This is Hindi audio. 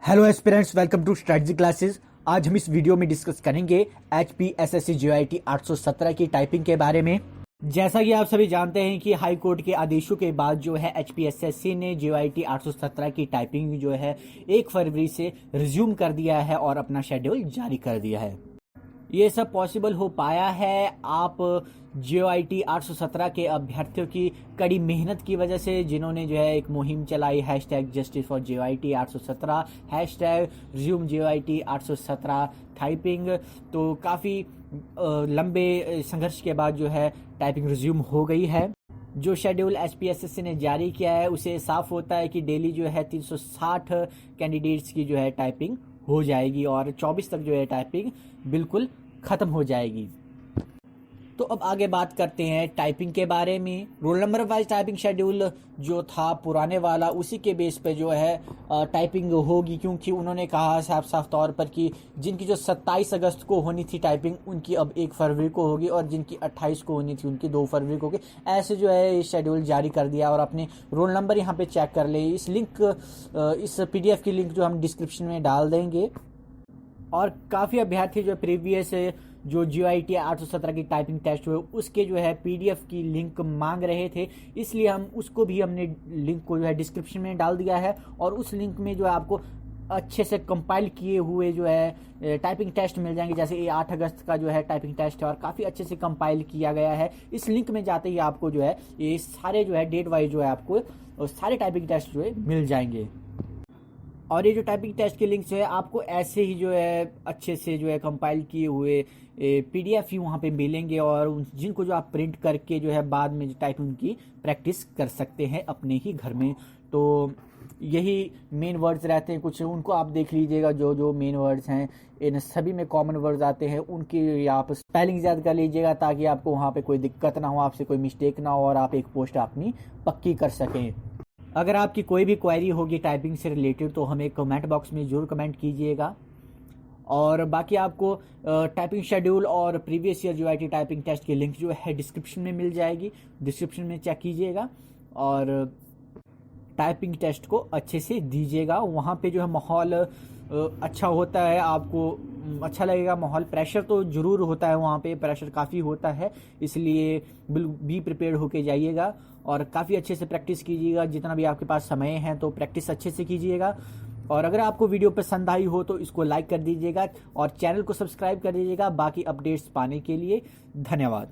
Hello aspirants, welcome to strategy classes. आज हम इस वीडियो में डिस्कस करेंगे HPSSC JIT 817 की टाइपिंग के बारे में। जैसा कि आप सभी जानते हैं कि हाई कोर्ट के आदेशों के बाद जो है HPSSC ने JIT 817 की टाइपिंग जो है 1 फरवरी से रिज्यूम कर दिया है और अपना शेड्यूल जारी कर दिया है। ये सब पॉसिबल हो पाया है आप JIT 817 के अभ्यर्थियों की कड़ी मेहनत की वजह से, जिन्होंने जो है एक मुहिम चलाई #justice for JIT 817 #resume JIT 817 typing. तो काफ़ी लंबे संघर्ष के बाद जो है टाइपिंग रिज्यूम हो गई है। जो शेड्यूल HPSSC ने जारी किया है उसे साफ होता है कि डेली जो है 360 कैंडिडेट्स की जो है टाइपिंग हो जाएगी और 24 तक जो है टाइपिंग बिल्कुल ख़त्म हो जाएगी। तो अब आगे बात करते हैं टाइपिंग के बारे में। Roll number wise typing schedule जो था पुराने वाला, उसी के बेस पे जो है टाइपिंग होगी, क्योंकि उन्होंने कहा साफ साफ तौर पर कि जिनकी जो 27 अगस्त को होनी थी टाइपिंग, उनकी अब 1 फरवरी को होगी और जिनकी 28 को होनी थी उनकी 2 फरवरी को होगी। ऐसे जो है शेड्यूल जारी कर दिया और अपने रोल नंबर यहाँ पे चेक कर ले। इस PDF की लिंक जो हम डिस्क्रिप्शन में डाल देंगे। और काफ़ी अभ्यर्थी जो प्रीवियस जो JIT 817 की टाइपिंग टेस्ट हुए उसके जो है PDF की लिंक मांग रहे थे, इसलिए हमने लिंक को जो है डिस्क्रिप्शन में डाल दिया है। और उस लिंक में जो है आपको अच्छे से कंपाइल किए हुए जो है टाइपिंग टेस्ट मिल जाएंगे। जैसे ये 8 अगस्त का जो है टाइपिंग टेस्ट है और काफ़ी अच्छे से कंपाइल किया गया है। इस लिंक में जाते ही आपको जो है ये सारे जो है डेट वाइज जो है आपको सारे टाइपिंग टेस्ट जो है मिल जाएंगे। और ये जो टाइपिंग टेस्ट के लिंक्स है आपको ऐसे ही जो है अच्छे से जो है कंपाइल किए हुए PDF ही वहाँ पे मिलेंगे, और जिनको जो आप प्रिंट करके जो है बाद में टाइपिंग की प्रैक्टिस कर सकते हैं अपने ही घर में। तो यही मेन वर्ड्स रहते हैं, कुछ उनको आप देख लीजिएगा। जो जो मेन वर्ड्स हैं इन सभी में कॉमन वर्ड्स आते हैं, उनकी आप स्पेलिंग याद कर लीजिएगा ताकि आपको वहाँ पे कोई दिक्कत ना हो, आपसे कोई मिस्टेक ना हो और आप एक पोस्ट अपनी पक्की कर सकें। अगर आपकी कोई भी क्वेरी होगी टाइपिंग से रिलेटेड तो हमें कमेंट बॉक्स में ज़रूर कमेंट कीजिएगा। और बाकी आपको टाइपिंग शेड्यूल और previous year JIT typing test की लिंक जो है डिस्क्रिप्शन में मिल जाएगी, डिस्क्रिप्शन में चेक कीजिएगा और टाइपिंग टेस्ट को अच्छे से दीजिएगा। वहाँ पे जो है माहौल अच्छा होता है, आपको अच्छा लगेगा माहौल। प्रेशर तो ज़रूर होता है, वहाँ पे प्रेशर काफ़ी होता है, इसलिए बी प्रिपेयर्ड होके जाइएगा और काफ़ी अच्छे से प्रैक्टिस कीजिएगा। जितना भी आपके पास समय है तो प्रैक्टिस अच्छे से कीजिएगा। और अगर आपको वीडियो पसंद आई हो तो इसको लाइक कर दीजिएगा और चैनल को सब्सक्राइब कर दीजिएगा बाकी अपडेट्स पाने के लिए। धन्यवाद।